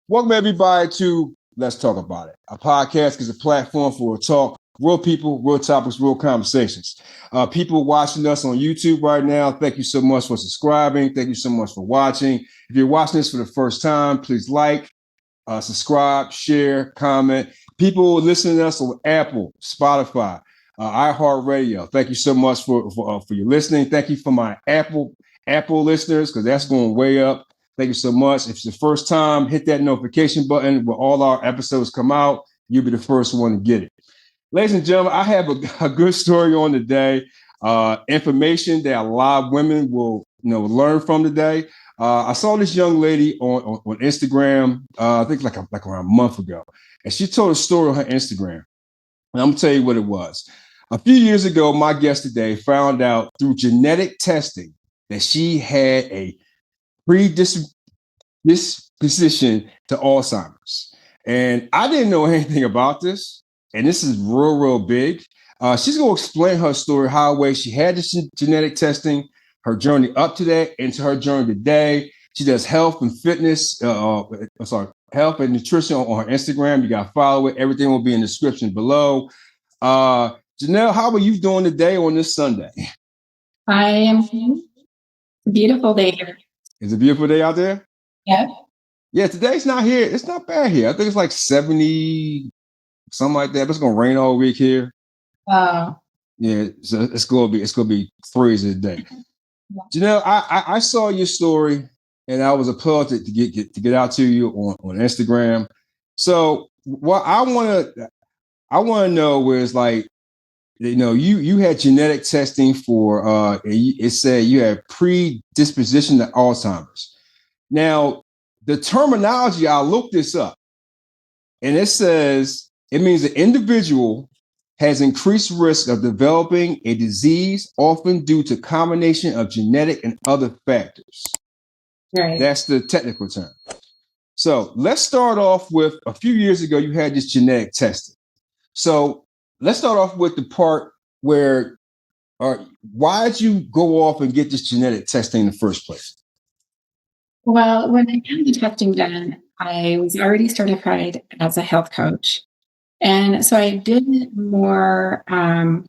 Welcome everybody to Let's Talk About It. A podcast is a platform for talk, real people, real topics, real conversations. People watching us on YouTube right now, thank you so much for subscribing. Thank you so much for watching. If you're watching this for the first time, please like, subscribe, share, comment. People listening to us on Apple, Spotify, iHeartRadio. Thank you so much for your listening. Thank you for my Apple listeners, because that's going way up. Thank you so much. If it's the first time, hit that notification button when all our episodes come out. You'll be the first one to get it. Ladies and gentlemen, I have a good story on today. Information that a lot of women will learn from today. I saw this young lady on Instagram, I think like around a month ago, and she told a story on her Instagram. And I'm gonna tell you what it was. A few years ago, my guest today found out through genetic testing that she had a predisposition to Alzheimer's. And I didn't know anything about this. And this is real big. She's going to explain her story, how way she had this genetic testing, her journey up to that, and to her journey today. She does health and fitness, health and nutrition on her Instagram. You got to follow it. Everything will be in the description below. Janelle, how are you doing today on this Sunday? I am. It's a beautiful day here. It's a beautiful day out there? Yeah. Yeah, today's not here. It's not bad here. I think it's like 70, something like that. But it's gonna rain all week here. Wow. Yeah, so it's gonna be crazy today. Janelle, I saw your story and I was applauded to get out to you on Instagram. So what I wanna know is, like, you had genetic testing for it said you had predisposition to Alzheimer's. Now, the terminology, I looked this up, and it says it means the individual has increased risk of developing a disease, often due to combination of genetic and other factors. Right. That's the technical term. So let's start off with, a few years ago, you had this genetic testing. So let's start off with the part where, why did you go off and get this genetic testing in the first place? Well, when I had the testing done, I was already certified as a health coach. And so I did more, I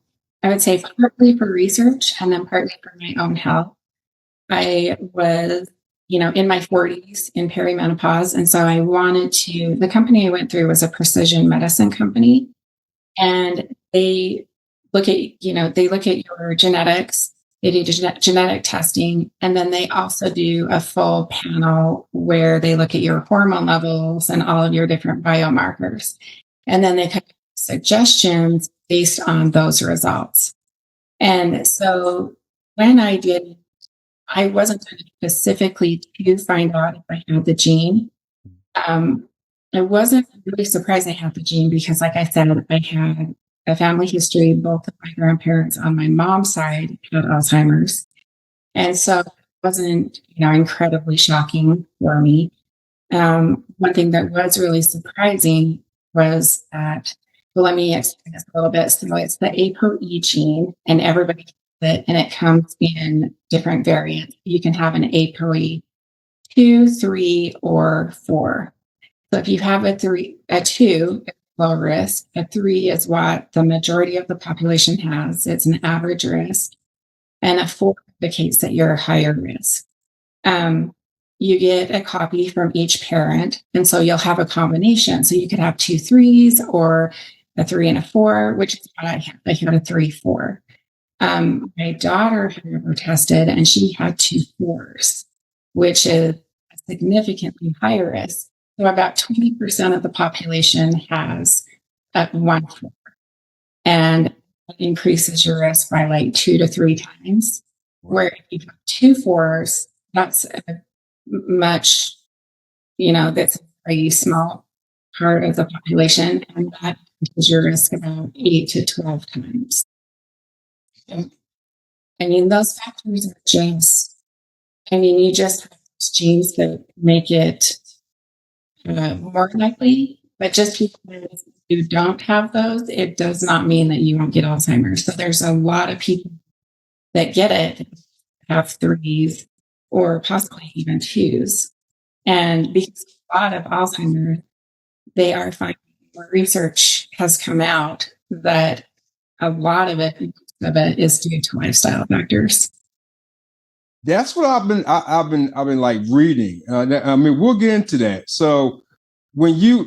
would say partly for research and then partly for my own health. I was, in my 40s in perimenopause. And so I wanted the company I went through was a precision medicine company. And they look at your genetics, they do genetic testing, and then they also do a full panel where they look at your hormone levels and all of your different biomarkers. And then they come up with suggestions based on those results. And so when I did, I wasn't doing it specifically to find out if I had the gene. I wasn't really surprised I had the gene because, like I said, I had a family history. Both of my grandparents on my mom's side had Alzheimer's. And so it wasn't, incredibly shocking for me. One thing that was really surprising was that, well, let me explain this a little bit. So it's the ApoE gene, and everybody has it, and it comes in different variants. You can have an ApoE 2, 3, or 4. So if you have a 2, it's low risk. A 3 is what the majority of the population has. It's an average risk. And a 4 indicates that you're higher risk. You get a copy from each parent, and so you'll have a combination. So you could have 2 3s or a 3 and a 4, which is what I had. I had a 3, 4. My daughter, however, tested, and she had 2 4s, which is a significantly higher risk. So about 20% of the population has 1 4, and it increases your risk by like 2 to 3 times. Where if you have 2 4s, that's a much, that's a small part of the population, and that increases your risk about 8 to 12 times. Those factors are just, you just have those genes that make it more likely, but just because you don't have those, it does not mean that you won't get Alzheimer's. So there's a lot of people that get it, have 3s or possibly even 2s. And because lot of Alzheimer's, they are finding more research has come out that a lot of it is due to lifestyle factors. That's what I've been like reading. I mean, we'll get into that. So when you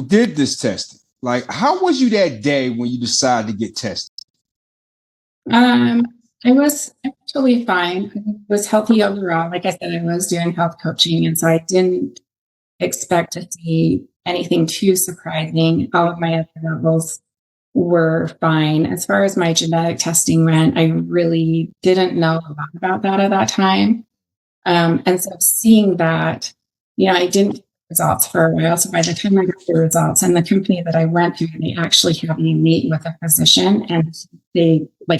did this testing, like how was you that day when you decided to get tested? I was actually fine. I was healthy overall. Like I said, I was doing health coaching, and so I didn't expect to see anything too surprising. All of my other levels were fine. As far as my genetic testing went, I really didn't know a lot about that at that time. And so seeing that, I didn't get results for a while. So by the time I got the results, and the company that I went through, they actually had me meet with a physician, and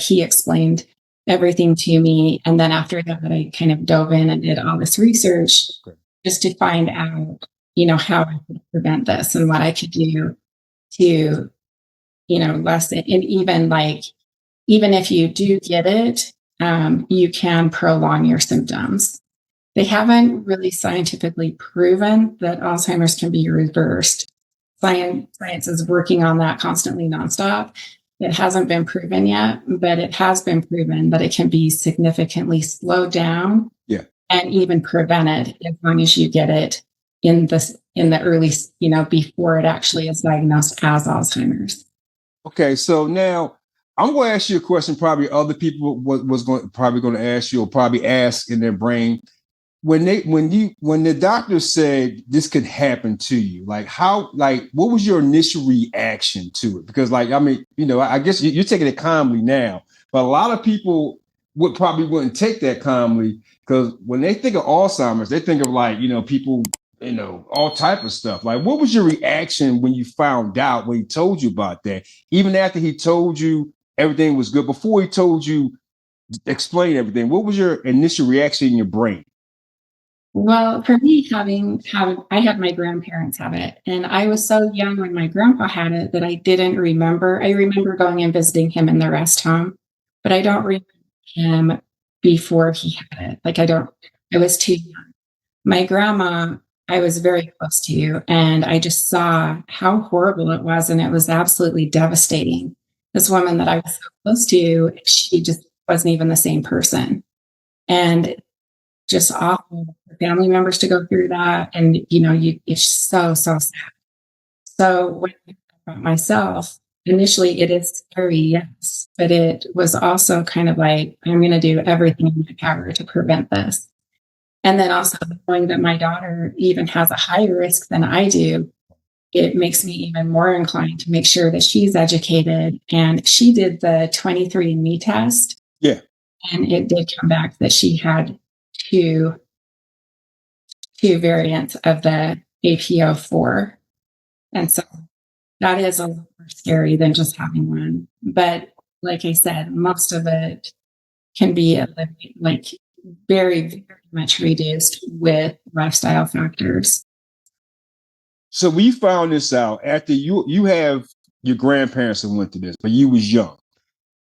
he explained everything to me. And then after that, I kind of dove in and did all this research just to find out, how I could prevent this and what I could do to, lessen. And even if you do get it, you can prolong your symptoms. They haven't really scientifically proven that Alzheimer's can be reversed. Science is working on that constantly, nonstop. It hasn't been proven yet, but it has been proven that it can be significantly slowed down, and even prevented as long as you get it in the early, before it actually is diagnosed as Alzheimer's. Okay, so now I'm going to ask you a question. Probably other people was going to ask you, or probably ask in their brain. When the doctor said this could happen to you, what was your initial reaction to it? Because I guess you're taking it calmly now, but a lot of people wouldn't take that calmly, because when they think of Alzheimer's, they think of people, all type of stuff. Like, what was your reaction when you found out, when he told you about that? Even after he told you everything was good, before he told you, explain everything, what was your initial reaction in your brain? Well, for me, I had my grandparents have it, and I was so young when my grandpa had it that I didn't remember. I remember going and visiting him in the rest home, but I don't remember him before he had it. I was too young. My grandma, I was very close to, and I just saw how horrible it was, and it was absolutely devastating. This woman that I was so close to, she just wasn't even the same person. And just awful for family members to go through that. And, it's so, so sad. So when I think about myself, initially it is scary, yes, but it was also kind of like, I'm going to do everything in my power to prevent this. And then also knowing that my daughter even has a higher risk than I do, it makes me even more inclined to make sure that she's educated. And she did the 23andMe test. Yeah. And it did come back that she had two variants of the APO4. And so that is a little more scary than just having one. But like I said, most of it can be very, very much reduced with lifestyle factors. So we found this out after you have your grandparents that went through this, but you was young.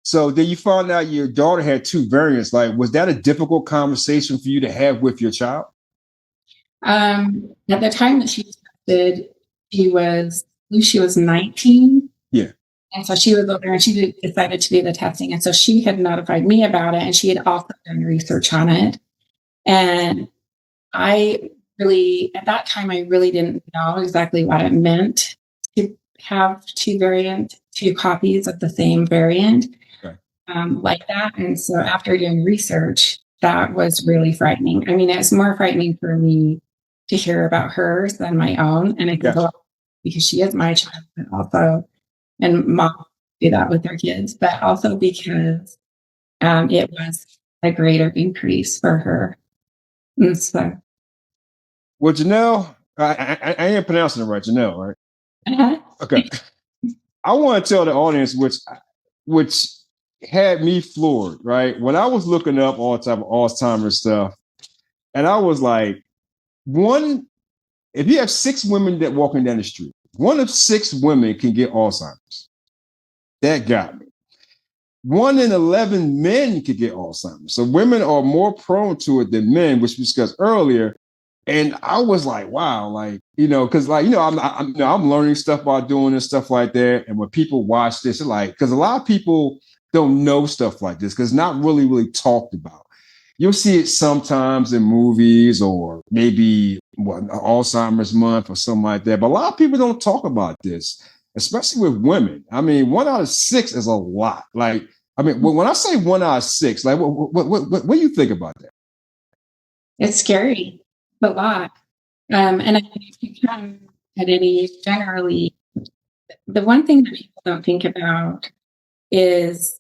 So then you found out your daughter had two variants. Like, was that a difficult conversation for you to have with your child? At the time that she was tested, she was 19. Yeah. And so she was older, and she decided to do the testing. And so she had notified me about it, and she had also done research on it. And at that time, I really didn't know exactly what it meant to have two copies of the same variant, like that. And so after doing research, that was really frightening. I mean, it's more frightening for me to hear about hers than my own. And I think because she is my child, but also, and mom do that with their kids, but also because it was a greater increase for her. And so, well, Janelle, I ain't pronouncing it right, Janelle, right? Okay. I want to tell the audience, which had me floored, right? When I was looking up all type of Alzheimer's stuff, and I was like, if you have 6 women that walking down the street, 1 of 6 women can get Alzheimer's. That got me. 1 in 11 men could get Alzheimer's. So women are more prone to it than men, which we discussed earlier. And I was like, wow, like, because like, I'm learning stuff about doing this stuff like that. And when people watch this, it's like, because a lot of people don't know stuff like this because it's not really talked about. You'll see it sometimes in movies or maybe Alzheimer's month or something like that. But a lot of people don't talk about this, especially with women. I mean, 1 out of 6 is a lot. Like, I mean, when I say 1 out of 6, like, what do you think about that? It's scary, a lot. And I think if you come at any age, generally, the one thing that people don't think about is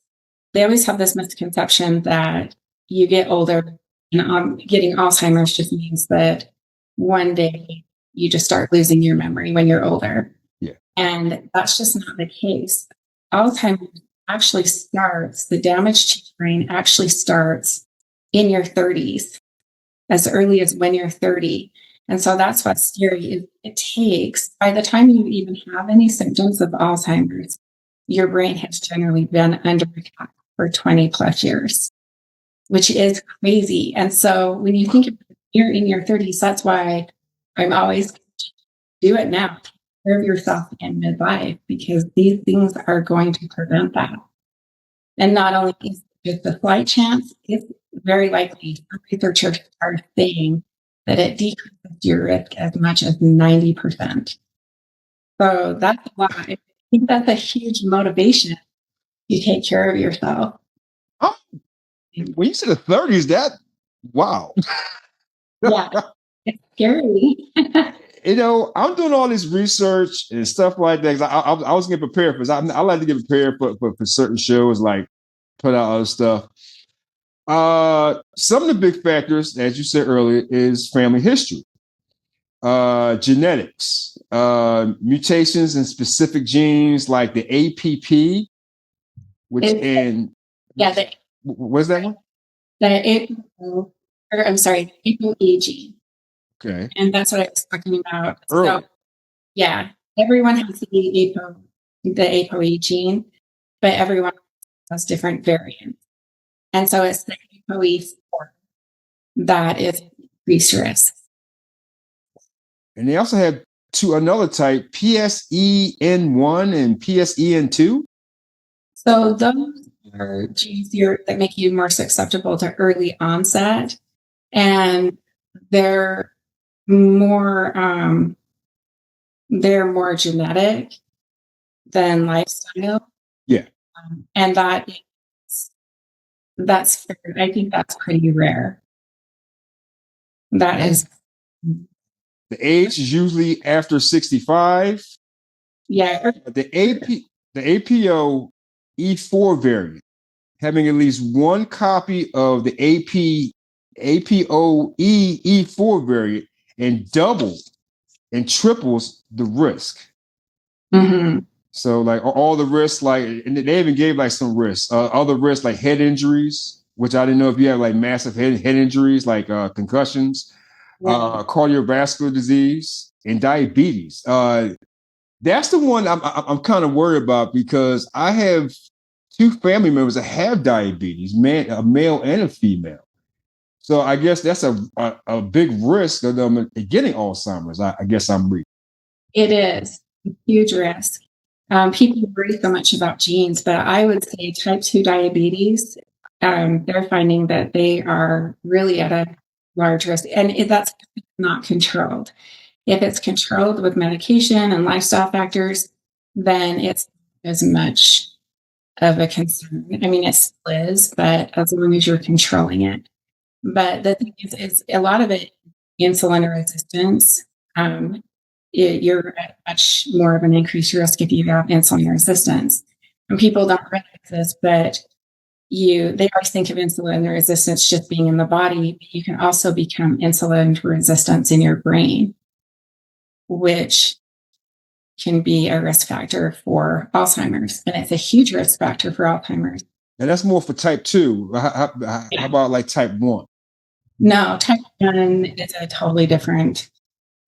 they always have this misconception that you get older and getting Alzheimer's just means that one day you just start losing your memory when you're older. Yeah. And that's just not the case. Alzheimer's actually starts, the damage to your brain actually starts in your 30s, as early as when you're 30. And so that's what's scary. It takes, by the time you even have any symptoms of Alzheimer's, your brain has generally been under attack for 20 plus years, which is crazy. And so when you think about it, you're in your 30s, that's why I'm always do it now. Take care of yourself in midlife because these things are going to prevent that. And not only is it the slight chance, it's very likely researchers are saying that it decreases your risk as much as 90%. So that's why I think that's a huge motivation to take care of yourself. Oh, when you said the 30s, wow. Yeah, it's scary. I'm doing all this research and stuff like that. I was getting prepared for this. I like to get prepared for certain shows, like put out other stuff. Some of the big factors, as you said earlier, is family history, genetics, mutations in specific genes like the APP, what's that one? The APOE gene. Okay. And that's what I was talking about. Early. So, yeah, everyone has the APOE gene, but everyone has different variants. And so it's the APOE4 that is increased risk. And they also have another type, PSEN1 and PSEN2. So those are genes that make you more susceptible to early onset, and they're more genetic than lifestyle. Yeah, and I think that's pretty rare. That is. The age is usually after 65. Yeah. The APO E4 variant having at least one copy of the APOE E4 variant and doubles and triples the risk. Mm-hmm. So like all the risks, like, and they even gave like some risks, other risks like head injuries, which I didn't know if you have like massive head injuries like concussions, cardiovascular disease, and diabetes. That's the one I'm kind of worried about because I have 2 family members that have diabetes, a male and a female. So I guess that's a big risk of them getting Alzheimer's. I guess I'm reading. It is a huge risk. People worry so much about genes, but I would say type 2 diabetes, they're finding that they are really at a large risk, and that's not controlled. If it's controlled with medication and lifestyle factors, then it's as much of a concern. I mean, it still is, but as long as you're controlling it. But the thing is a lot of it insulin resistance. You're at much more of an increased risk if you have insulin resistance. And people don't realize this, but they always think of insulin resistance just being in the body, but you can also become insulin resistance in your brain, which can be a risk factor for Alzheimer's. And it's a huge risk factor for Alzheimer's. And that's more for type 2. How about like type 1? No, type 1 is a totally different.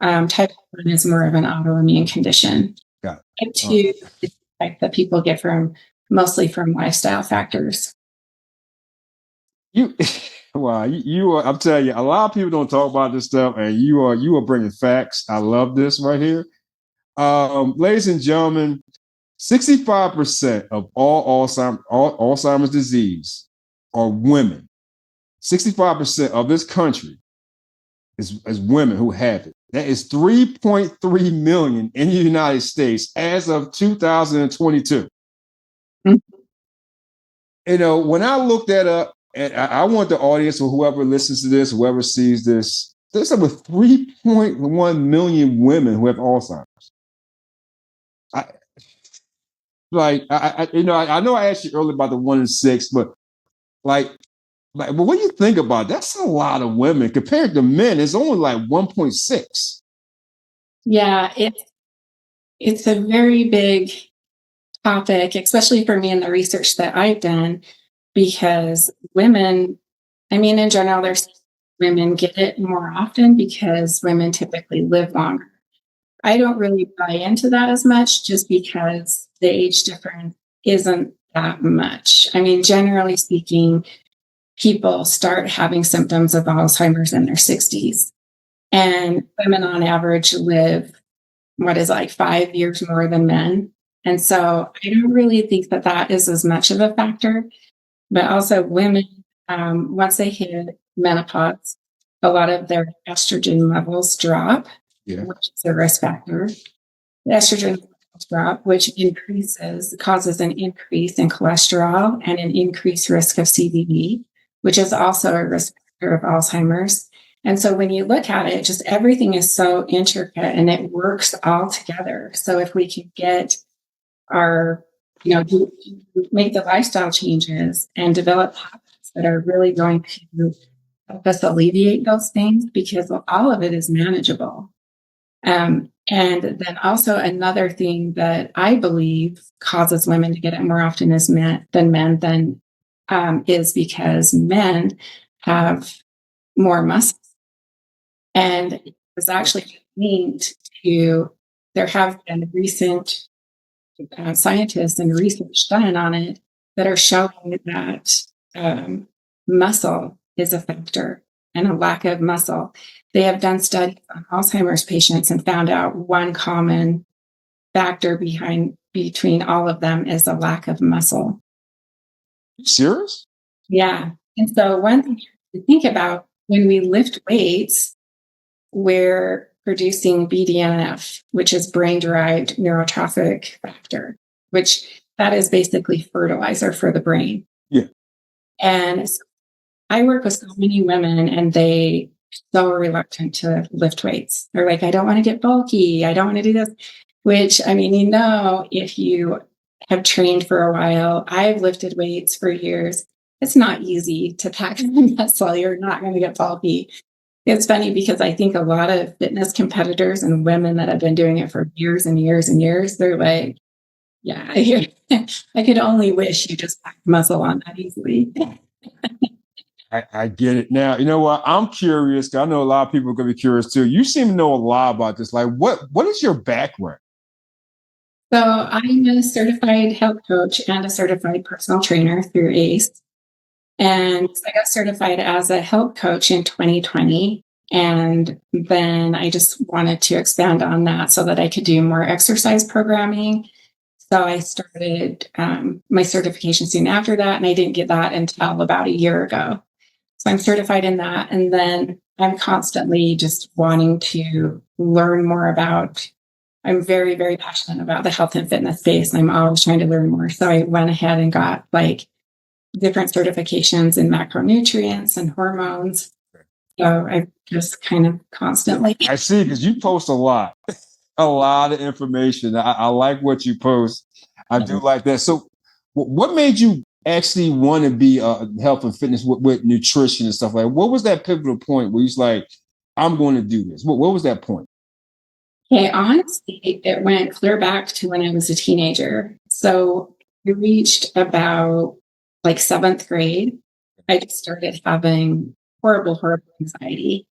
Type 1 is more of an autoimmune condition. Got it. Type 2 is the type that people get mostly from lifestyle factors. You Wow, you are. I'm telling you, a lot of people don't talk about this stuff, and you are bringing facts. I love this right here, ladies and gentlemen. 65% of all Alzheimer's disease are women. 65% of this country is women who have it. That is 3.3 million in the United States as of 2022. Mm-hmm. You know, when I looked that up, and I want the audience or whoever listens to this, whoever sees this, there's over 3.1 million women who have Alzheimer's. I, I know I asked you earlier about the 1 in 6, but like, but what do you think about it? That's a lot of women compared to men. It's only like 1.6. Yeah, it's a very big topic, especially for me in the research that I've done, because women, I mean, in general, there's women get it more often because women typically live longer. I don't really buy into that as much just because the age difference isn't that much. I mean, generally speaking, people start having symptoms of Alzheimer's in their 60s, and women on average live what is like 5 years more than men. And so I don't really think that that is as much of a factor. But also, women, once they hit menopause, a lot of their estrogen levels drop, Yeah. which is a risk factor. The estrogen levels drop, which causes an increase in cholesterol and an increased risk of CVD, which is also a risk factor of Alzheimer's. And so when you look at it, just everything is so intricate and it works all together. So if we can get our, make the lifestyle changes and develop habits that are really going to help us alleviate those things, because all of it is manageable. And then also another thing that I believe causes women to get it more often is than men is because men have more muscle. And it's actually linked to, there have been recent scientists and research done on it that are showing that muscle is a factor, and a lack of muscle. They have done studies on Alzheimer's patients and found out one common factor between all of them is a lack of muscle. You serious? Yeah. And so one thing to think about, when we lift weights, we're producing BDNF, which is brain-derived neurotrophic factor, which that is basically fertilizer for the brain. Yeah. And so I work with so many women, and they so reluctant to lift weights. They're like, I don't want to get bulky. I don't want to do this. Which, I mean, if you have trained for a while, I've lifted weights for years. It's not easy to pack muscle. You're not going to get bulky. It's funny because I think a lot of fitness competitors and women that have been doing it for years and years and years, they're like, yeah, I could only wish you just packed muscle on that easily. I get it now. You know what? I'm curious. I know a lot of people are going to be curious too. You seem to know a lot about this. Like, what is your background? So I'm a certified health coach and a certified personal trainer through ACE. And I got certified as a health coach in 2020. And then I just wanted to expand on that so that I could do more exercise programming. So I started my certification soon after that. And I didn't get that until about a year ago. So I'm certified in that. And then I'm constantly just wanting to learn more about, I'm very, very passionate about the health and fitness space. And I'm always trying to learn more. So I went ahead and got different certifications in macronutrients and hormones. So I just kind of constantly. I see, because you post a lot of information. I like what you post. I do like that. So what made you actually want to be health and fitness with nutrition and stuff like that? What was that pivotal point where you're like, I'm going to do this? What was that point? Okay, honestly, it went clear back to when I was a teenager. So I reached about seventh grade. I just started having horrible, horrible anxiety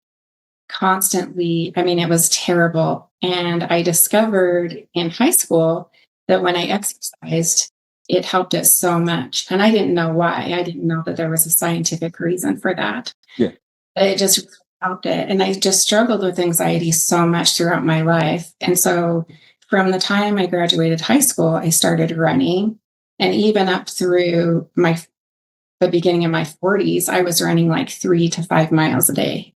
constantly. I mean, it was terrible. And I discovered in high school that when I exercised, it helped us so much. And I didn't know why. I didn't know that there was a scientific reason for that. Yeah. But it just helped it. And I just struggled with anxiety so much throughout my life. And so from the time I graduated high school, I started running. And even up through the beginning of my 40s, I was running like 3 to 5 miles a day.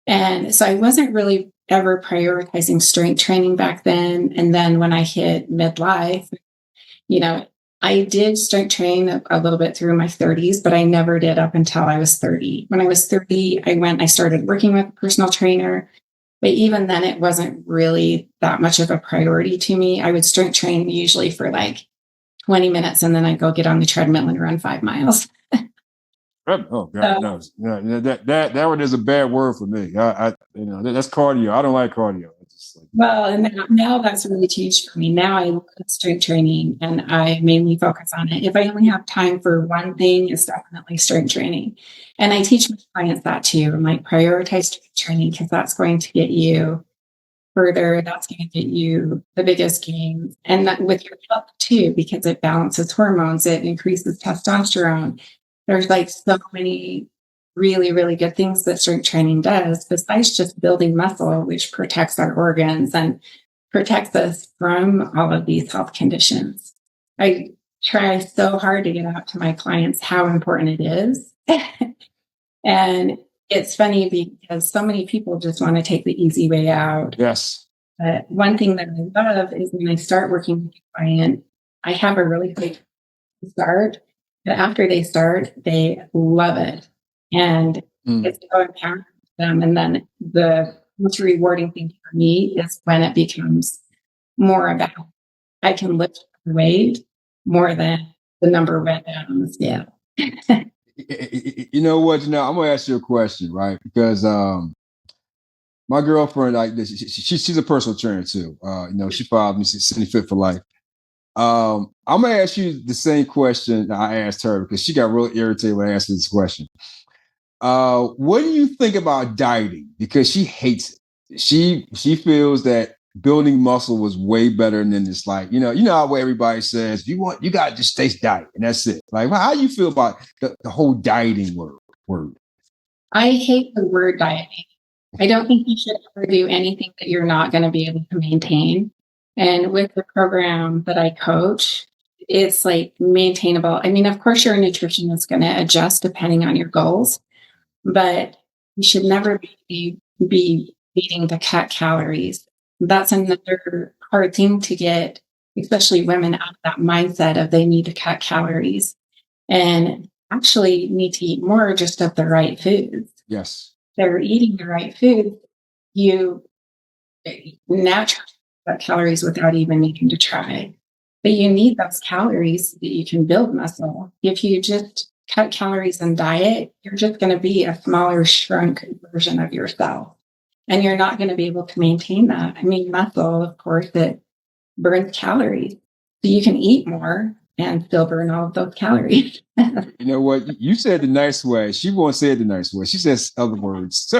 And so I wasn't really ever prioritizing strength training back then. And then when I hit midlife, I did strength train a little bit through my 30s, but I never did up until I was 30. When I was 30, I started working with a personal trainer. But even then, it wasn't really that much of a priority to me. I would strength train usually for like 20 minutes, and then I'd go get on the treadmill and run 5 miles. Oh God, no. That one is a bad word for me. That's cardio. I don't like cardio. Well, and now that's really changed for me. Now I look at strength training and I mainly focus on it. If I only have time for one thing, it's definitely strength training. And I teach my clients that too. I'm like, prioritize strength training because that's going to get you further. That's going to get you the biggest gains. And that with your health too, because it balances hormones, it increases testosterone. There's like so many really, really good things that strength training does, besides just building muscle, which protects our organs and protects us from all of these health conditions. I try so hard to get out to my clients how important it is. And it's funny because so many people just want to take the easy way out. Yes. But one thing that I love is when I start working with a client, I have a really quick start. But after they start, they love it. And it's so empowering to them. And then the most rewarding thing for me is when it becomes more about I can lift weight more than the number went down on the scale. You know what? I'm going to ask you a question, right? Because my girlfriend, like this, she's a personal trainer too. She follows me, she's City Fit for Life. I'm going to ask you the same question I asked her because she got real irritated when I asked her this question. What do you think about dieting? Because she hates it. She feels that building muscle was way better than this. Like, how way everybody says, you got to just stay diet and that's it. Like, how do you feel about the whole dieting word? I hate the word dieting. I don't think you should ever do anything that you're not going to be able to maintain. And with the program that I coach, it's like maintainable. I mean, of course, your nutrition is going to adjust depending on your goals, but you should never be needing to cut calories. That's another hard thing to get, especially women, out of that mindset of they need to cut calories and actually need to eat more just of the right foods. Yes. They're eating the right food, you naturally cut calories without even needing to try. But you need those calories so that you can build muscle. If you just cut calories and diet, you're just going to be a smaller, shrunk version of yourself. And you're not going to be able to maintain that. I mean, muscle, of course, it burns calories. So you can eat more and still burn all of those calories. You know what? You said the nice way. She won't say it the nice way. She says other words.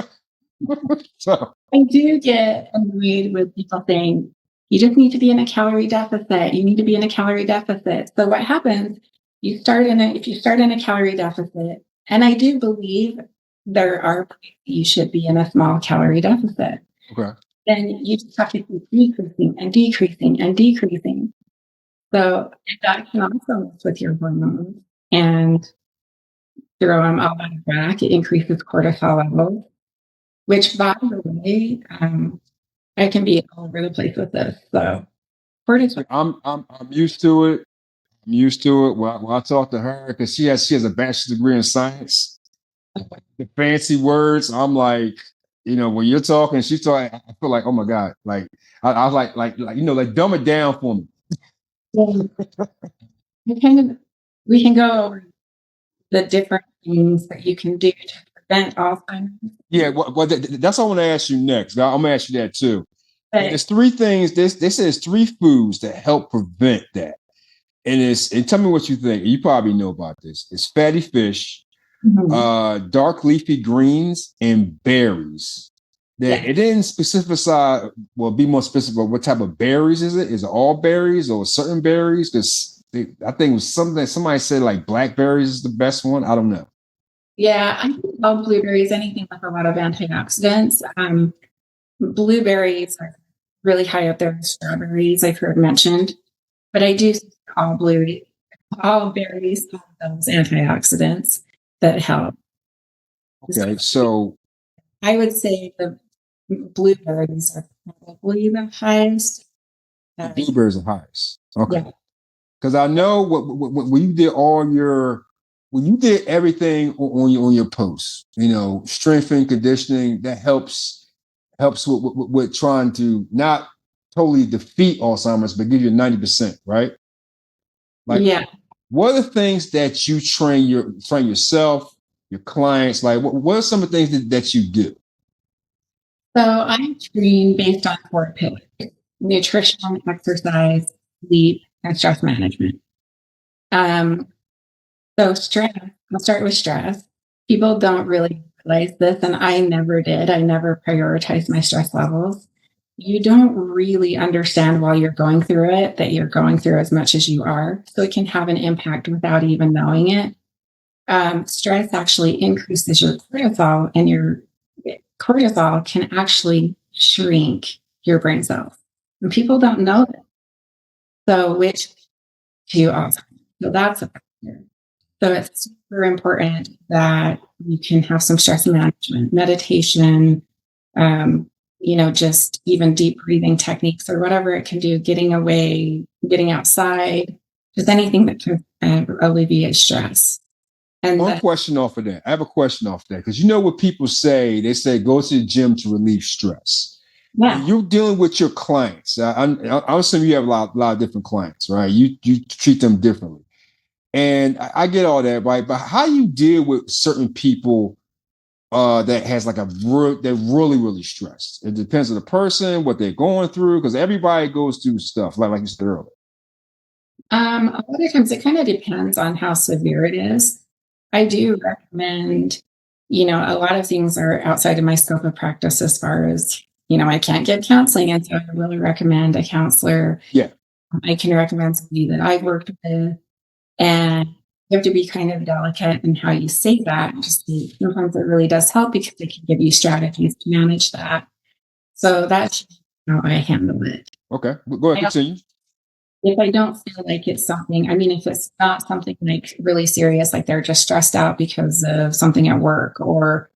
So. I do get annoyed with people saying, you just need to be in a calorie deficit. You need to be in a calorie deficit. So what happens, if you start in a calorie deficit, and I do believe there are points you should be in a small calorie deficit. Okay. Then you just have to keep decreasing and decreasing and decreasing. So that can also mess with your hormones and throw them all out of whack. It increases cortisol levels, which, by the way, I can be all over the place with this. So cortisol. I'm used to it. I'm used to it. When I talk to her, because she has a bachelor's degree in science. The fancy words, I'm like, when you're talking, she's talking, I feel like, oh my God, like I was like dumb it down for me. We can go over the different things that you can do to prevent Alzheimer's. Yeah, well, that's what I want to ask you next. I'm gonna ask you that too. But there's 3 things. They says 3 foods that help prevent that, and tell me what you think. You probably know about this. It's fatty fish, dark leafy greens, and berries. It didn't specify. Well, be more specific. What type of berries is it? Is it all berries or certain berries? Because I think it was something somebody said like blackberries is the best one. I don't know. Yeah, I think all blueberries, anything with a lot of antioxidants. Blueberries are really high up there with strawberries, I've heard mentioned. But I do think all berries have those antioxidants that help. Okay, so I would say the blueberries are probably the highest. the blueberries are highest. Okay. Yeah. Because I know when you did when you did everything on your posts, strength and conditioning, that helps with trying to not totally defeat Alzheimer's, but give you 90%, right? Like, Yeah. what are the things that you train yourself, your clients? Like, what are some of the things that you do? So I'm trained based on 4 pillars: nutrition, exercise, sleep, and stress management. So stress, I'll start with stress. People don't really realize this, and I never did. I never prioritized my stress levels. You don't really understand while you're going through it that you're going through as much as you are. So it can have an impact without even knowing it. Stress actually increases your cortisol, and your cortisol can actually shrink your brain cells. And people don't know that. So, which to Alzheimer's. So that's a factor. So it's super important that you can have some stress management, meditation, just even deep breathing techniques or whatever it can do, getting away, getting outside, just anything that can alleviate stress. And One question off of that. I have a question off that because you know what people say? They say go to the gym to relieve stress. yeah. When you're dealing with your clients, I'm assuming you have a lot of different clients, right? You treat them differently. And I get all that, right? But how you deal with certain people that has like they're really, really stressed. It depends on the person, what they're going through, because everybody goes through stuff, like you said earlier. A lot of times it kind of depends on how severe it is. I do recommend, a lot of things are outside of my scope of practice as far as, I can't get counseling. And so I really recommend a counselor. Yeah. I can recommend somebody that I've worked with. And you have to be kind of delicate in how you say that. Just sometimes it really does help because it can give you strategies to manage that. So that's how I handle it. Okay. Go ahead, continue. If I don't feel like it's something, if it's not something like really serious, like they're just stressed out because of something at work or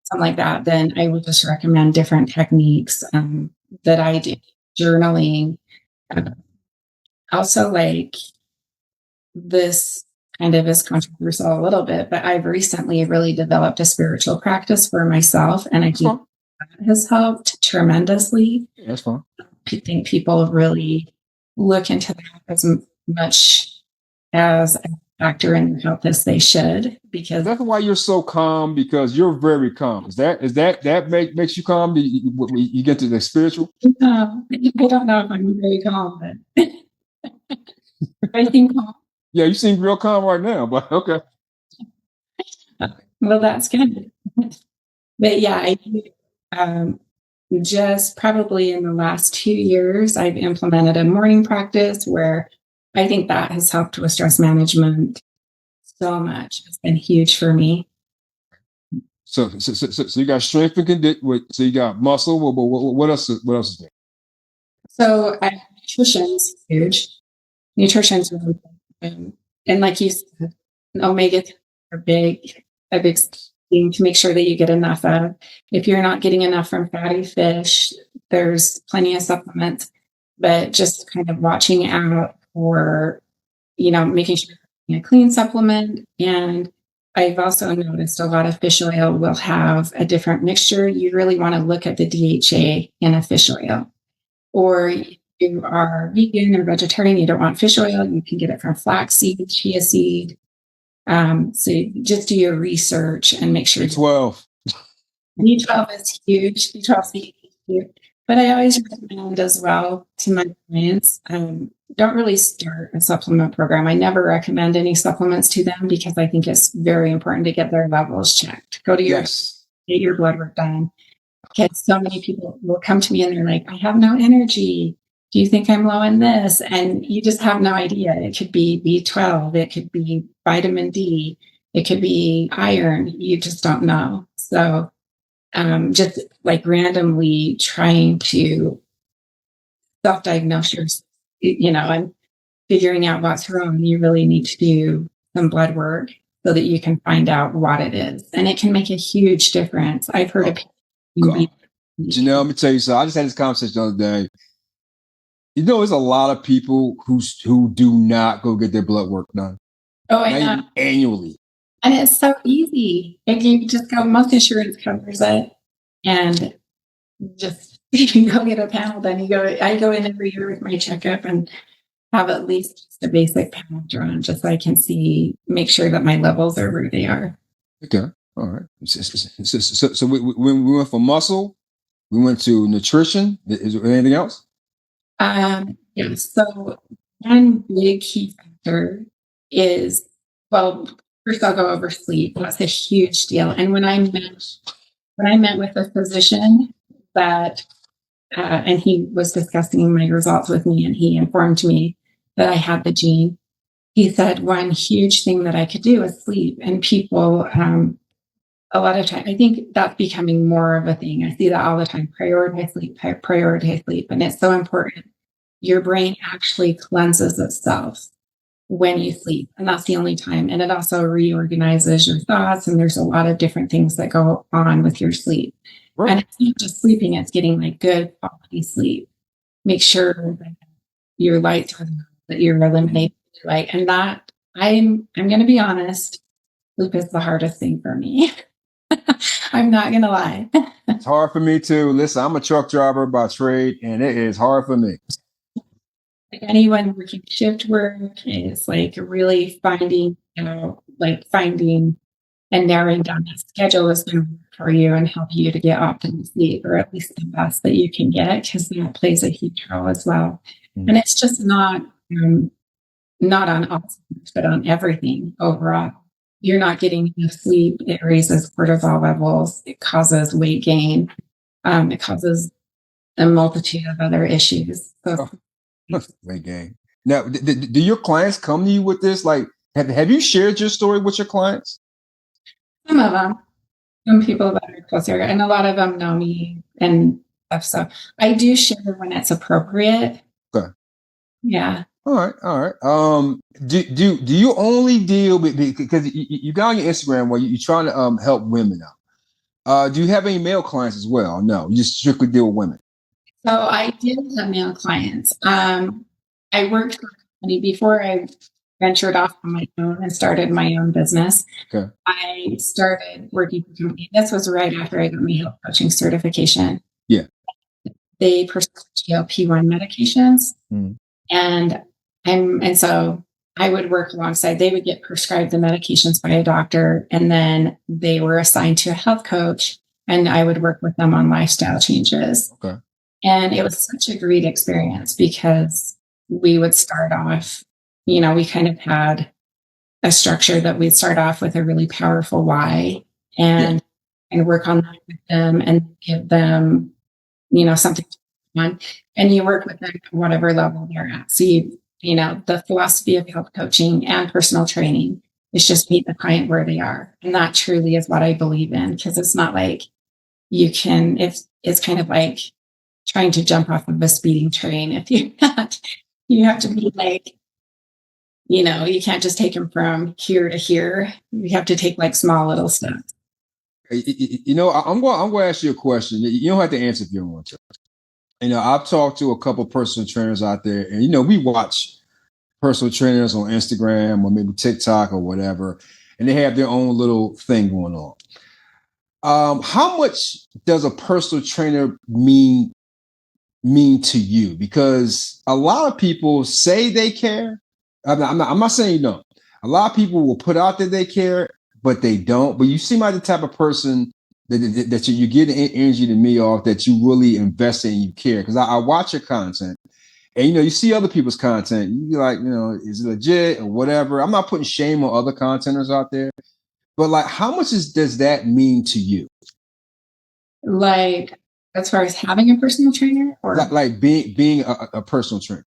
something like that, then I would just recommend different techniques that I do. Journaling. Also, like this kind of is controversial a little bit, but I've recently really developed a spiritual practice for myself, and I think that has helped tremendously. That's fine. I think people really look into that as much as a factor in their health as they should, because that's why you're so calm, because you're very calm. Is that makes you calm? You get to the spiritual? I don't know if I'm very calm, but I think calm. Yeah, you seem real calm right now, but okay. Well, that's good. But yeah, I think just probably in the last 2 years, I've implemented a morning practice where I think that has helped with stress management so much. It's been huge for me. So you got strength and conditioning. So you got muscle. What else? What else is there? So nutrition's huge. Nutrition's really important. And like you said, omega are a big thing to make sure that you get enough of. If you're not getting enough from fatty fish, there's plenty of supplements, but just kind of watching out for, making sure you're a clean supplement. And I've also noticed a lot of fish oil will have a different mixture. You really want to look at the DHA in a fish oil. Or if you are vegan or vegetarian, you don't want fish oil, you can get it from flaxseed, chia seed. So just do your research and make sure. B12. B12 is huge. B12 is huge. But I always recommend as well to my clients, don't really start a supplement program. I never recommend any supplements to them because I think it's very important to get their levels checked. Go to get your blood work done. Because so many people will come to me and they're like, I have no energy. do you think I'm low in this? And you just have no idea. It could be B12, it could be vitamin D, it could be iron. You just don't know. So just like randomly trying to self-diagnose yourself, and figuring out what's wrong, you really need to do some blood work so that you can find out what it is. And it can make a huge difference. I've heard of people. Janelle, let me tell you something. I just had this conversation the other day. There's a lot of people who do not go get their blood work done. Oh, I know. Annually. And it's so easy. If you just go, most insurance covers it, and just you can go get a panel done. I go in every year with my checkup and have at least just a basic panel drawn, just so I can make sure that my levels are where they are. Okay. All right. So we went from muscle, we went to nutrition. Is there anything else? Yeah. So one big key factor is, first I'll go over sleep. That's a huge deal. And when I met with a physician that, and he was discussing my results with me, and he informed me that I had the gene. He said one huge thing that I could do is sleep. And people, a lot of time, I think that's becoming more of a thing. I see that all the time. Prioritize sleep. And it's so important. Your brain actually cleanses itself when you sleep. And that's the only time. And it also reorganizes your thoughts. And there's a lot of different things that go on with your sleep. Right. And it's not just sleeping, it's getting like good quality sleep. Make sure that your lights are, that you're eliminating light. And that I'm going to be honest, sleep is the hardest thing for me. I'm not going to lie. It's hard for me too. Listen, I'm a truck driver by trade, and it is hard for me. Like anyone working shift work is like really finding and narrowing down the schedule is going to work for you and help you to get optimal sleep, or at least the best that you can get, because that plays a huge role as well. And it's just not on Alzheimer's, but on everything overall. You're not getting enough sleep. It raises cortisol levels. It causes weight gain. It causes a multitude of other issues. So, weight gain. Now, do your clients come to you with this? Like, have you shared your story with your clients? Some of them. Some people that are closer, and a lot of them know me and stuff. So I do share when it's appropriate. Okay. Yeah. All right. Do you only deal with, because you got on your Instagram where you're trying to help women out? Do you have any male clients as well? No, you just strictly deal with women. So I did have male clients. I worked for a company before I ventured off on my own and started my own business. Okay. I started working for a company. This was right after I got my health coaching certification. Yeah. They prescribed GLP-1 medications. And so I would work alongside. They would get prescribed the medications by a doctor, and then they were assigned to a health coach, and I would work with them on lifestyle changes. Okay. And it was such a great experience, because we would start off, we kind of had a structure that we'd start off with a really powerful why, and work on that with them and give them, something to on, and you work with them at whatever level they're at. So the philosophy of health coaching and personal training is just meet the client where they are. And that truly is what I believe in, because it's not like it's kind of like trying to jump off of a speeding train. If you're not, you have to be like, you can't just take them from here to here. You have to take like small little steps. I'm going to ask you a question. You don't have to answer if you don't want to. I've talked to a couple of personal trainers out there, and, we watch personal trainers on Instagram or maybe TikTok or whatever, and they have their own little thing going on. How much does a personal trainer mean to you? Because a lot of people say they care. I'm not saying you don't. A lot of people will put out that they care, but they don't. But you seem like the type of person that you get energy to me off, that you really invest in, you care. Because I watch your content, and you see other people's content. You be like, is it legit or whatever? I'm not putting shame on other contenters out there, but like, how much does that mean to you? Like, As far as having a personal trainer, or like being a personal trainer?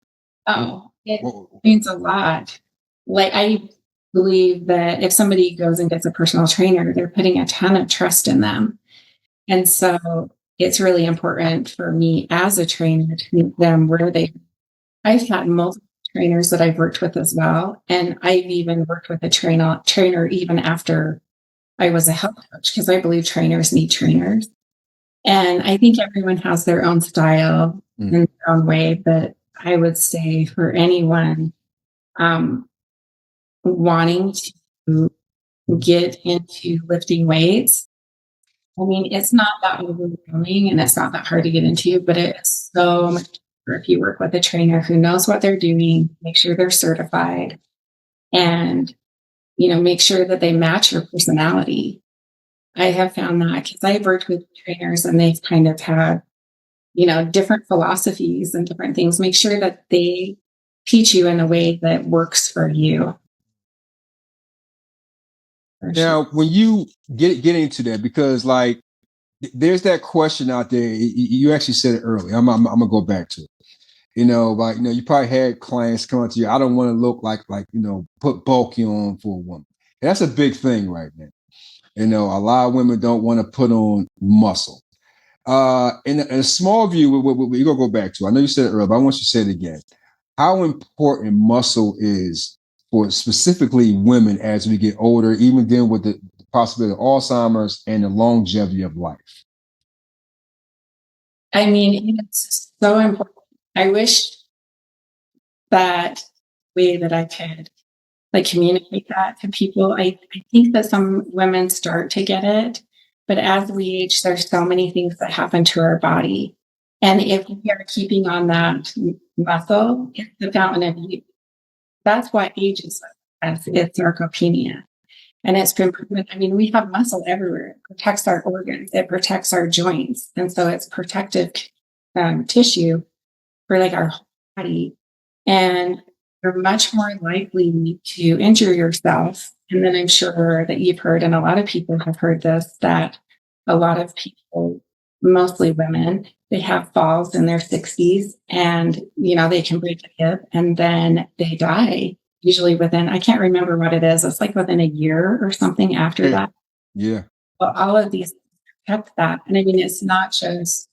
it means a lot. Like, I believe that if somebody goes and gets a personal trainer, they're putting a ton of trust in them. And so it's really important for me as a trainer to meet them where I've had multiple trainers that I've worked with as well. And I've even worked with a trainer even after I was a health coach, because I believe trainers need trainers. And I think everyone has their own style in their own way, but I would say for anyone wanting to get into lifting weights, I mean, it's not that overwhelming and it's not that hard to get into, but it's so much better if you work with a trainer who knows what they're doing, make sure they're certified, and, make sure that they match your personality. I have found that because I've worked with trainers and they've kind of had, different philosophies and different things. Make sure that they teach you in a way that works for you. Now, when you get into that, because like there's that question out there. You actually said it earlier. I'm gonna go back to it. You probably had clients come up to you. I don't want to look like put bulky on for a woman. And that's a big thing right now. A lot of women don't want to put on muscle. In a small view, we're gonna go back to. I know you said it earlier, but I want you to say it again. How important muscle is for specifically women as we get older, even then with the possibility of Alzheimer's and the longevity of life. I mean, it's so important. I wish that way that I could communicate that to people. I think that some women start to get it, but as we age, there's so many things that happen to our body. And if we are keeping on that muscle, it's the fountain of youth. That's what ages us. It's sarcopenia. And it's been proven. I mean, we have muscle everywhere. It protects our organs. It protects our joints. And so it's protective tissue for our whole body. And you're much more likely to injure yourself. And then I'm sure that you've heard, and a lot of people have heard this, that a lot of people, mostly women, they have falls in their 60s and, they can break a hip and then they die. Usually within, I can't remember what it is. It's within a year or something after that. Yeah. Well, all of these kept that. And I mean, it's not just,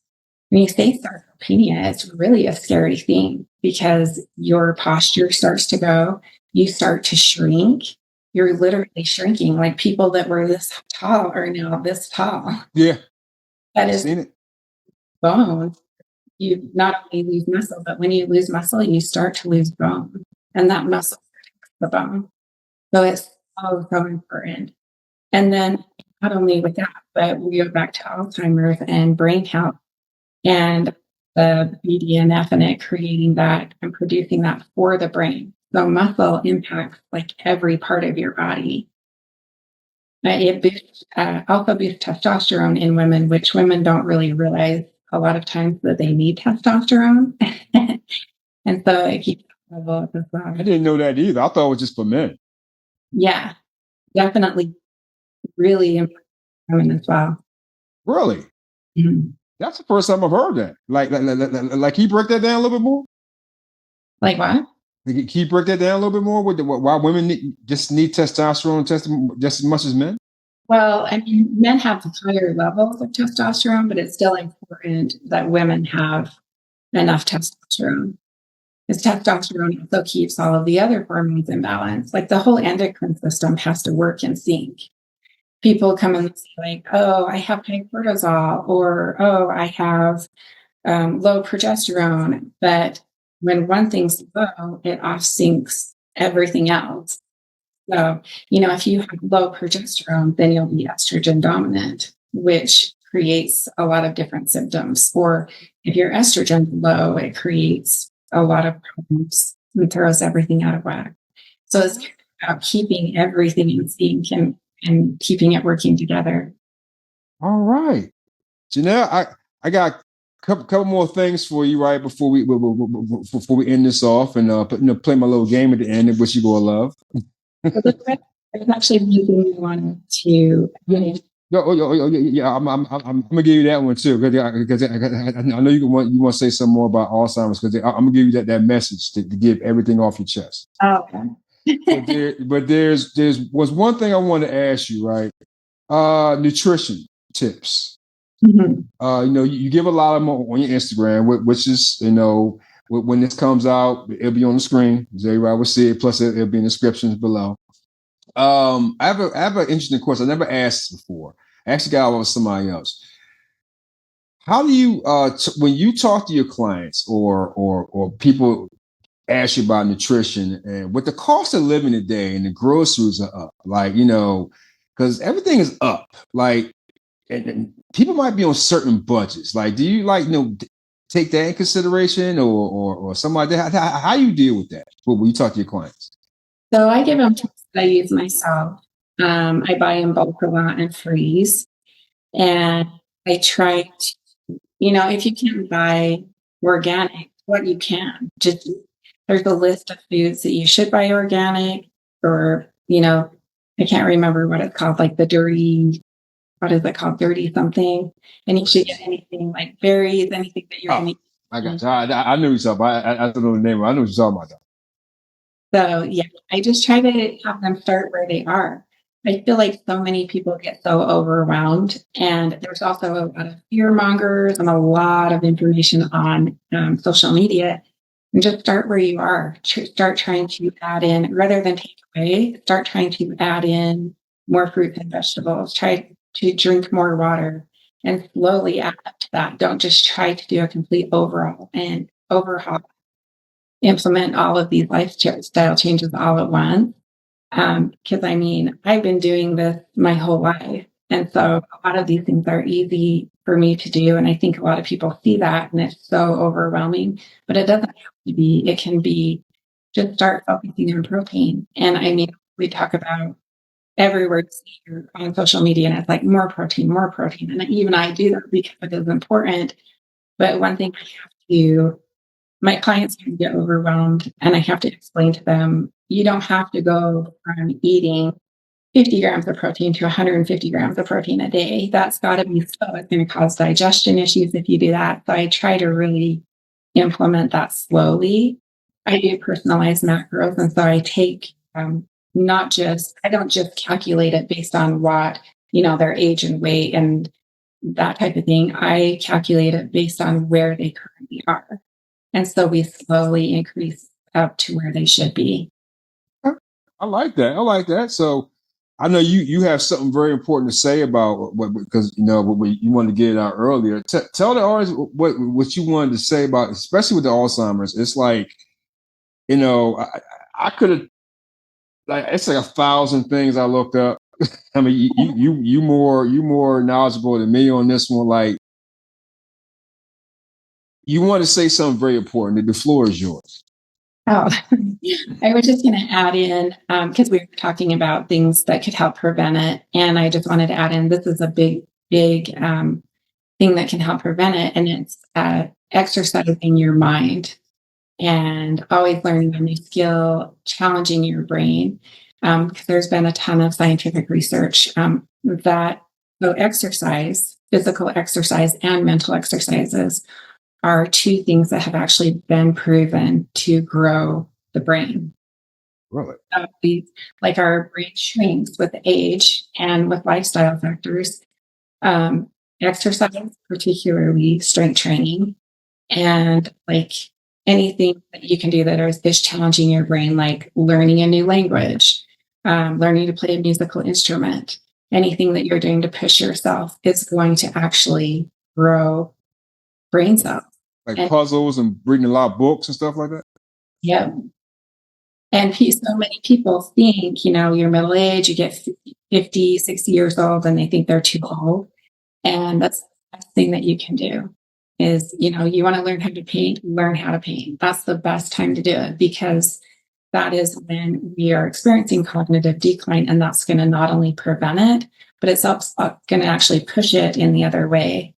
when you say sarcopenia, it's really a scary thing because your posture starts to go, you start to shrink. You're literally shrinking. Like people that were this tall are now this tall. Yeah. That is bone. You not only lose muscle, but when you lose muscle, you start to lose bone. And that muscle protects the bone. So it's so important. And then not only with that, but we go back to Alzheimer's and brain health and the BDNF and it creating that and producing that for the brain. So muscle impacts every part of your body. It boosts, also boosts testosterone in women, which women don't really realize a lot of times that they need testosterone. And so it keeps the level up as well. I didn't know that either. I thought it was just for men. Yeah, definitely really important for women as well. Really? Mm-hmm. That's the first time I've heard that. Can you break that down a little bit more? Like what? Can you break that down a little bit more? Why women just need testosterone just as much as men? Well, I mean, men have higher levels of testosterone, but it's still important that women have enough testosterone. Because testosterone also keeps all of the other hormones in balance. The whole endocrine system has to work in sync. People come and say oh, I have high cortisol, or oh, I have low progesterone. But when one thing's low, it off syncs everything else. So, if you have low progesterone, then you'll be estrogen dominant, which creates a lot of different symptoms. Or if you're estrogen low, it creates a lot of problems and throws everything out of whack. So it's about keeping everything in sync and keeping it working together. All right. Janelle, I got a couple more things for you right before we end this off and play my little game at the end, which you're going to love. It's actually making me want to Yeah. I'm gonna give you that one too because I know you want to say some more about Alzheimer's because I'm gonna give you that message to get everything off your chest. Oh, okay. But there's was one thing I want to ask you, right? Nutrition tips. Mhm. You give a lot of them on your Instagram, which is, when this comes out, it'll be on the screen, as everybody will see it. Plus, it'll be in the descriptions below. I have an interesting question. I never asked this before. I actually got with somebody else. How do you, when you talk to your clients or people ask you about nutrition and with the cost of living today and the groceries are up, like, because everything is up, like, and people might be on certain budgets. Like, do you take that in consideration or something like that? How you deal with that when you talk to your clients? So I give them tips that I use myself. I buy in bulk a lot and freeze. And I try to, if you can't buy organic, what you can, just there's a list of foods that you should buy organic, or, I can't remember what it's called, like the dirty, what is it called? Dirty something. And you should get anything like berries, anything that you're going to eat. I got you. I knew you talking about. I don't know the name. I know what you're talking about. So yeah, I just try to have them start where they are. I feel like so many people get so overwhelmed, and there's also a lot of fear mongers and a lot of information on social media. And just start where you are. Start trying to add in, rather than take away, start trying to add in more fruits and vegetables. Try to drink more water and slowly add up to that. Don't just try to do a complete overhaul, implement all of these lifestyle changes all at once. Because I've been doing this my whole life. And so a lot of these things are easy for me to do. And I think a lot of people see that and it's so overwhelming, but it doesn't have to be. It can be just start focusing on protein. And we talk about everywhere on social media and it's like more protein, more protein. And even I do that because it is important. But one thing I have to my clients can get overwhelmed and I have to explain to them, you don't have to go from eating 50 grams of protein to 150 grams of protein a day. That's got to be slow. It's going to cause digestion issues if you do that. So I try to really implement that slowly. I do personalized macros. And so I take I don't just calculate it based on what, their age and weight and that type of thing. I calculate it based on where they currently are. And so we slowly increase up to where they should be. I like that. I like that. So I know you have something very important to say about what because what you wanted to get it out earlier. Tell the audience what you wanted to say about, especially with the Alzheimer's. It's like, I could have, like, it's like 1,000 things I looked up. I mean, you more knowledgeable than me on this one. Like, you want to say something very important. The floor is yours. Oh, I was just going to add in, because we were talking about things that could help prevent it. And I just wanted to add in, this is a big, big thing that can help prevent it. And it's exercising your mind and always learning a new skill, challenging your brain. Because there's been a ton of scientific research that exercise, physical exercise and mental exercises are two things that have actually been proven to grow the brain. Really? Like our brain shrinks with age and with lifestyle factors. Exercise, particularly strength training, and like anything that you can do that is challenging your brain, like learning a new language, learning to play a musical instrument, anything that you're doing to push yourself is going to actually grow brain cells. Like puzzles and reading a lot of books and stuff like that? Yeah. And so many people think, you're middle age, you get 50, 60 years old, and they think they're too old. And that's the best thing that you can do is, you want to learn how to paint, learn how to paint. That's the best time to do it because that is when we are experiencing cognitive decline. And that's going to not only prevent it, but it's going to actually push it in the other way.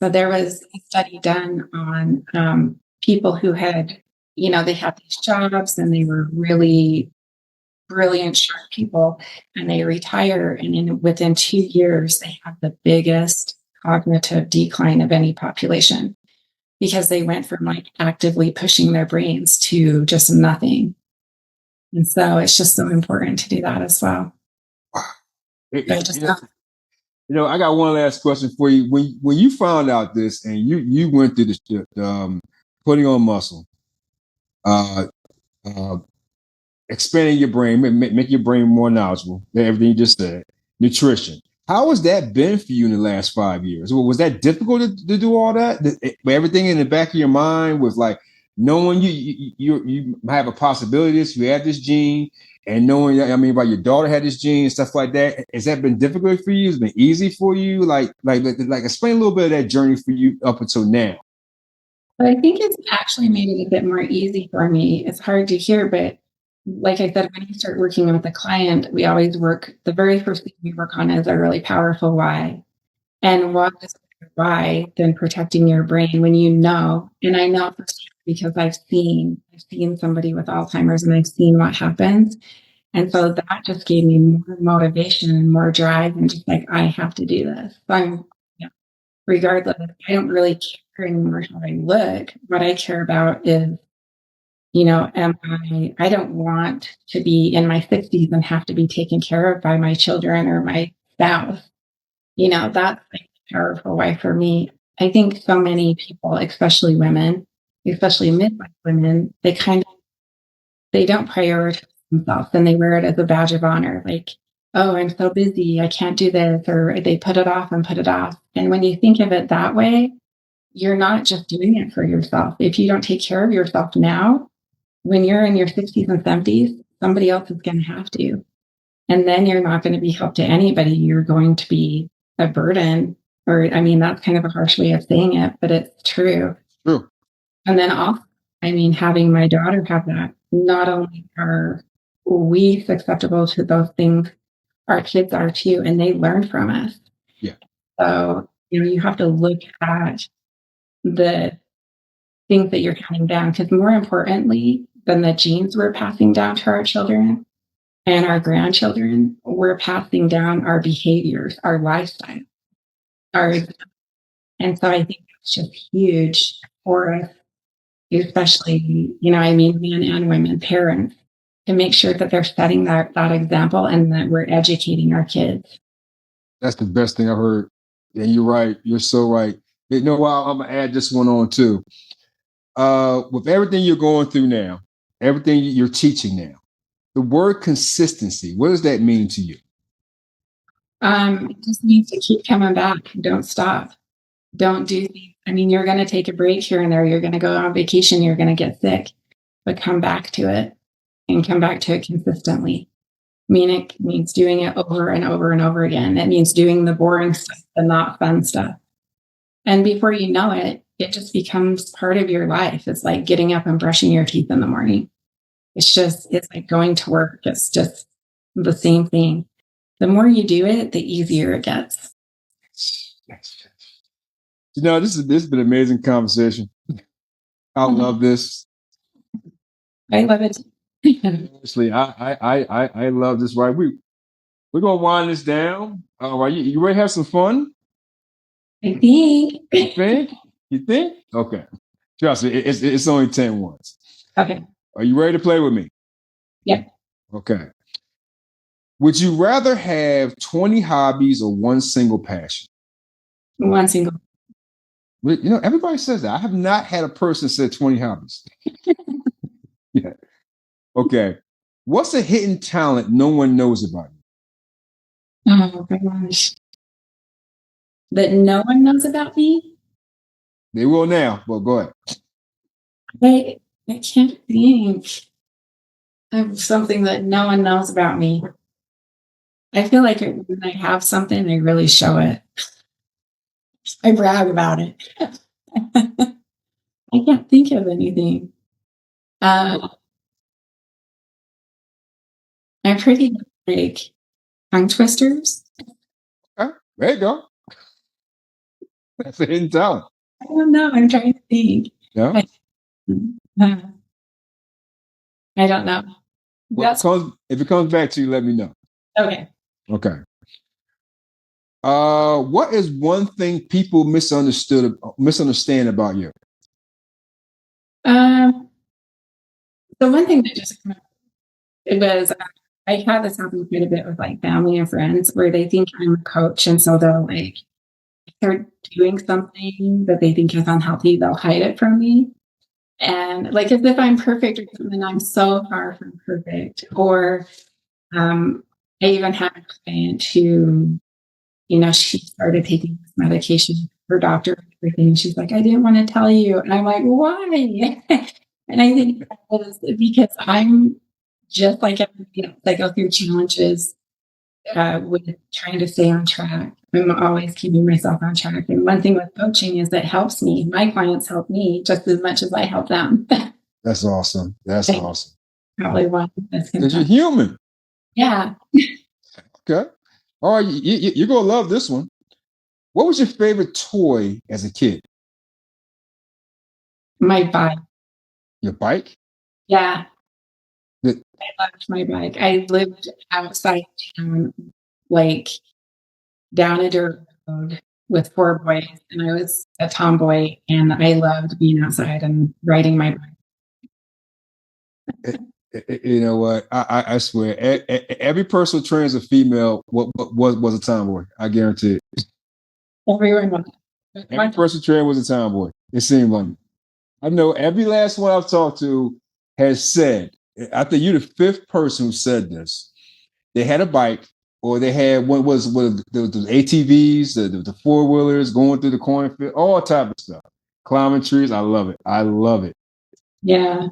So there was a study done on people who had, they had these jobs and they were really brilliant, sharp people, and they retire, and within 2 years, they have the biggest cognitive decline of any population because they went from like actively pushing their brains to just nothing. And so it's just so important to do that as well. I got one last question for you. When you found out this and you went through the putting on muscle, expanding your brain, make your brain more knowledgeable, everything you just said, nutrition. How has that been for you in the last 5 years? Was that difficult to do all that? Everything in the back of your mind was like knowing you have a possibility of this, you have this gene, and knowing, about your daughter had this gene and stuff like that. Has that been difficult for you? Has it been easy for you? Like explain a little bit of that journey for you up until now. But I think it's actually made it a bit more easy for me. It's hard to hear, but like I said, when you start working with a client, we always the very first thing we work on is a really powerful why. And what is why than protecting your brain when you know, and I know because I've seen somebody with Alzheimer's and I've seen what happens. And so that just gave me more motivation and more drive and just like, I have to do this. So regardless, I don't really care anymore how I look. What I care about is, I don't want to be in my 60s and have to be taken care of by my children or my spouse. That's like a powerful way for me. I think so many people, especially women, especially midlife women, they don't prioritize themselves and they wear it as a badge of honor. Like, oh, I'm so busy, I can't do this, or they put it off and put it off. And when you think of it that way, you're not just doing it for yourself. If you don't take care of yourself now, when you're in your 60s and 70s, somebody else is going to have to. And then you're not going to be help to anybody. You're going to be a burden. Or, that's kind of a harsh way of saying it, but it's true. True. And then also, having my daughter have that, not only are we susceptible to those things, our kids are too, and they learn from us. Yeah. So, you have to look at the things that you're handing down, because more importantly than the genes we're passing down to our children and our grandchildren, we're passing down our behaviors, our lifestyle, and so I think it's just huge for us, especially, men and women, parents, to make sure that they're setting that example and that we're educating our kids. That's the best thing I've heard. And you're right. You're so right. I'm going to add this one on too. With everything you're going through now, everything you're teaching now, the word consistency, what does that mean to you? It just means to keep coming back. Don't stop. Don't do things. You're going to take a break here and there. You're going to go on vacation. You're going to get sick, but come back to it and come back to it consistently. It means doing it over and over and over again. It means doing the boring stuff, the not fun stuff. And before you know it, it just becomes part of your life. It's like getting up and brushing your teeth in the morning. It's like going to work. It's just the same thing. The more you do it, the easier it gets. This has been an amazing conversation. I love this. I love it. Honestly, I love this. Right, we're gonna wind this down. All right, you ready to have some fun? I think. You think? Okay. Trust me, it's only 10 once. Okay. Are you ready to play with me? Yep. Okay. Would you rather have 20 hobbies or one single passion? One single. Everybody says that. I have not had a person say 20 hobbies. Yeah. Okay. What's a hidden talent no one knows about you? Oh gosh. That no one knows about me? They will now, but go ahead. I can't think of something that no one knows about me. I feel like when I have something, I really show it. I brag about it. I can't think of anything. I'm pretty good at, like, tongue twisters. Okay. There you go. That's a hidden talent. I don't know. I'm trying to think. Yeah. I don't know. If it comes back to you, let me know. Okay. Okay. What is one thing people misunderstand about you? The one thing that just it was I had this happen quite a bit with like family and friends where they think I'm a coach, and so they'll like if they're doing something that they think is unhealthy, they'll hide it from me. And like as if I'm perfect or something, I'm so far from perfect. Or I even had a client who, she started taking this medication, her doctor, and everything. And she's like, I didn't want to tell you. And I'm like, why? And I think that was because I'm just like everybody else. I go through challenges with trying to stay on track. I'm always keeping myself on track. And one thing with coaching is that helps me. My clients help me just as much as I help them. That's awesome. That's awesome. Probably one that's because you're human. Yeah. Okay. All right. You're going to love this one. What was your favorite toy as a kid? My bike. Your bike? Yeah. I loved my bike. I lived outside town, like down a dirt road with 4 boys, and I was a tomboy, and I loved being outside and riding my bike. You know what? I swear, every personal trainer is a female. Was a tomboy? I guarantee it. Everyone was. Every personal trainer was a tomboy. It seemed like. I know every last one I've talked to has said. I think you're the 5th person who said this. They had a bike, or they had what was the ATVs, the 4-wheelers going through the cornfield, all type of stuff. Climbing trees. I love it. I love it. Yeah.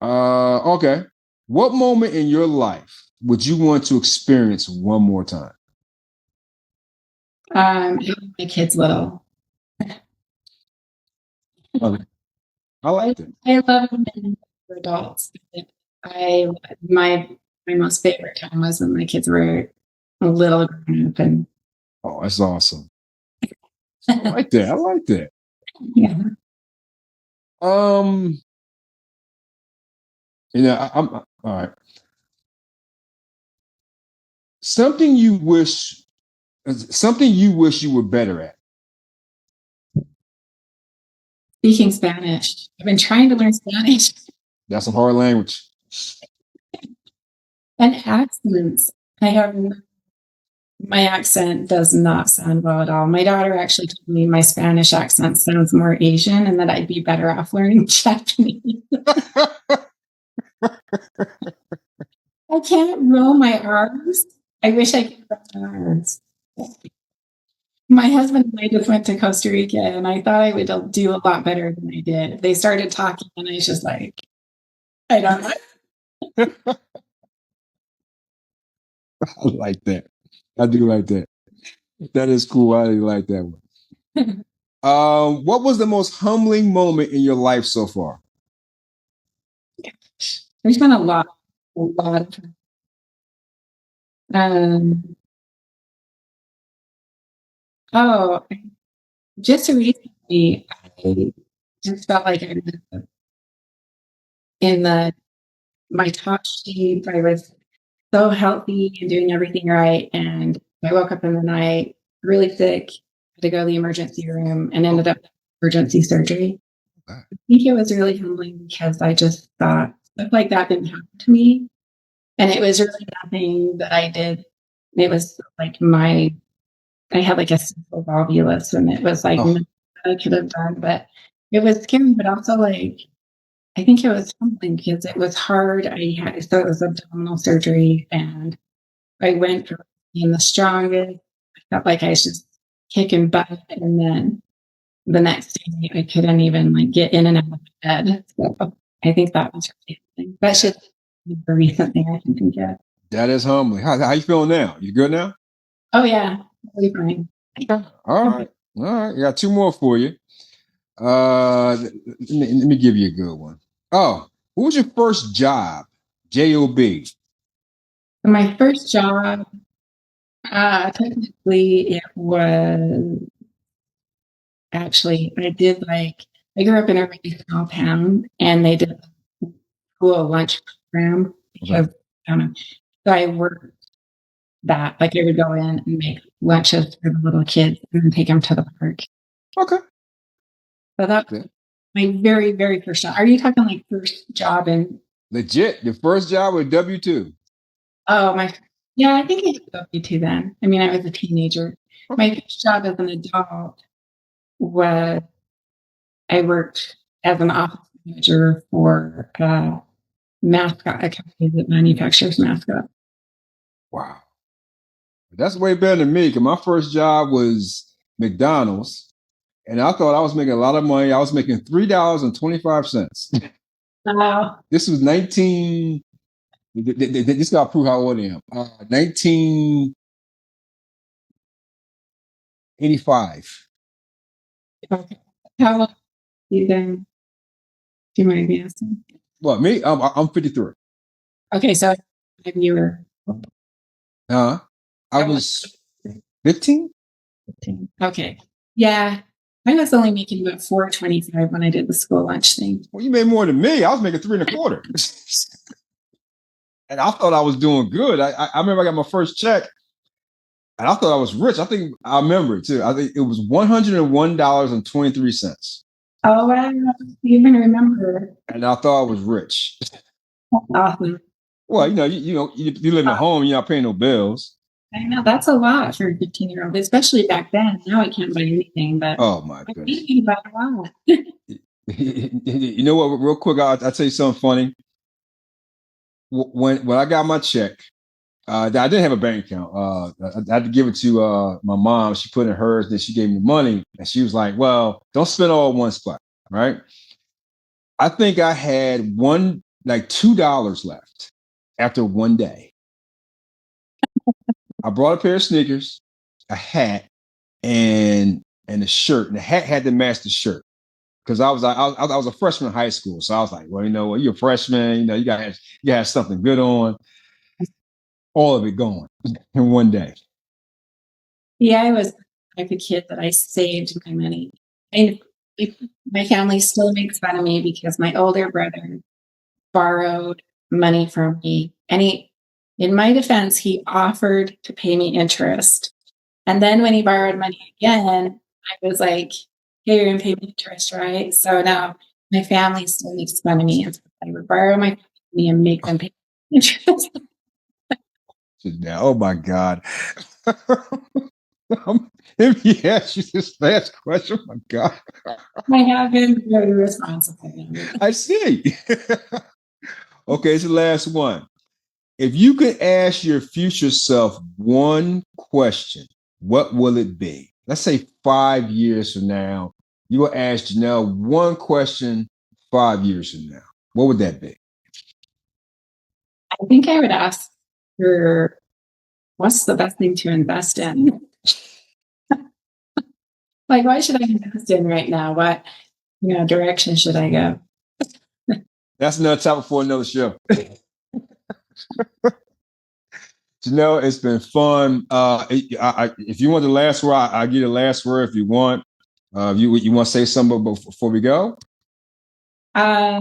Okay. What moment in your life would you want to experience one more time? My kid's little. Okay. I like it. I love men for adults. My most favorite time was when my kids were a little grown up. And oh, that's awesome. I like that. I like that. Yeah. I'm all right. Something you wish you were better at. Speaking Spanish. I've been trying to learn Spanish. That's a hard language. And accents. My accent does not sound well at all. My daughter actually told me my Spanish accent sounds more Asian and that I'd be better off learning Japanese. I can't roll my R's. I wish I could roll my R's. My husband and I just went to Costa Rica, and I thought I would do a lot better than I did. They started talking, and I was just like, I don't know. I like that. I do like that. That is cool. I really like that one. What was the most humbling moment in your life so far? There's been a lot of just recently, I just felt like I was in my top shape. I was so healthy and doing everything right. And I woke up in the night really sick, had to go to the emergency room and ended up emergency surgery. I think it was really humbling because I just thought stuff like that didn't happen to me. And it was really nothing that I did. It was like I had like a simple volvulus, and it was like nothing I could have done, but it was scary, but also like I think it was humbling because it was hard. So it was abdominal surgery, and I went from being the strongest. I felt like I was just kicking butt, and then the next day I couldn't even like get in and out of bed. So I think that was really humbling. That's just the recent thing I can think of. That is humbling. How you feeling now? You good now? Oh yeah, really fine. All right. All right. I got 2 more for you. Let me give you a good one. Oh, what was your first job? Job. My first job, technically, it was actually I grew up in a really small town, and they did a school lunch program, because I don't know. So I worked that. Like I would go in and make lunches for the little kids and then take them to the park. Okay. So that's my very, very first job. Are you talking like first job in legit? Your first job with W-2? Oh, yeah, I think I did W-2 then. I mean, I was a teenager. Okay. My first job as an adult was I worked as an office manager for a company that manufactures mascots. Wow. That's way better than me, because my first job was McDonald's, and I thought I was making a lot of money. I was making $3.25. Wow. This was 19. This got to prove how old I am. 1985. Okay. How long have you been? Do you mind me asking? Well, me, I'm 53. Okay, so you were. I was 15. Okay. Yeah. I was only making about $4.25 when I did the school lunch thing. Well, you made more than me. I was making $3.25. And I thought I was doing good. I remember I got my first check, and I thought I was rich. I think I remember it too. I think it was $101.23. Oh wow! You even remember? And I thought I was rich. Awesome. Well, you live at home. You're not paying no bills. I know that's a lot for a 15-year-old, especially back then. Now I can't buy anything, but oh my goodness, I can buy a lot. You know what? Real quick, I'll tell you something funny. When I got my check, I didn't have a bank account. I had to give it to my mom. She put in hers, then she gave me the money, and she was like, "Well, don't spend all in one spot, right?" I think I had $2 left after one day. I brought a pair of sneakers, a hat, and a shirt. And the hat had to match the shirt, because I was a freshman in high school. So I was like, well, you're a freshman. You gotta have something good on. All of it gone in one day. Yeah, I was the type of kid that I saved my money. And my family still makes fun of me because my older brother borrowed money from me, and in my defense, he offered to pay me interest. And then when he borrowed money again, I was like, hey, you're going to pay me interest, right? So now my family still makes fun of me. I would borrow my money and make them pay interest. Oh my God. If you ask you this last question, my God. I have been very responsible. I see. Okay, it's the last one. If you could ask your future self one question, what will it be? Let's say 5 years from now, you will ask Janelle one question 5 years from now. What would that be? I think I would ask her, what's the best thing to invest in? Like, why should I invest in right now? What direction should I go? That's another topic for another show. Janelle, it's been fun. If you want the last word, I'll give you the last word if you want. You want to say something before we go? Yeah,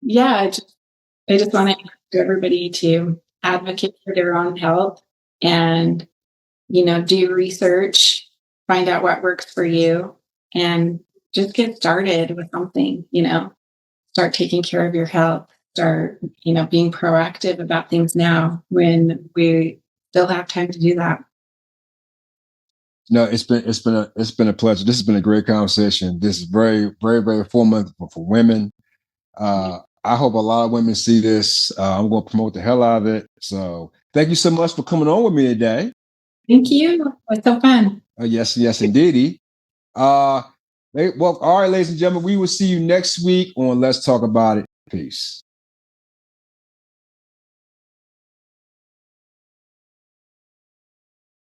I just want to encourage everybody to advocate for their own health and, do research, find out what works for you, and just get started with something, start taking care of your health, start, being proactive about things now when we still have time to do that. No, it's been a pleasure. This has been a great conversation. This is very, very, very informative for women. I hope a lot of women see this. I'm going to promote the hell out of it. So thank you so much for coming on with me today. Thank you. It was so fun. Yes, indeedy. Well, all right, ladies and gentlemen, we will see you next week on Let's Talk About It. Peace.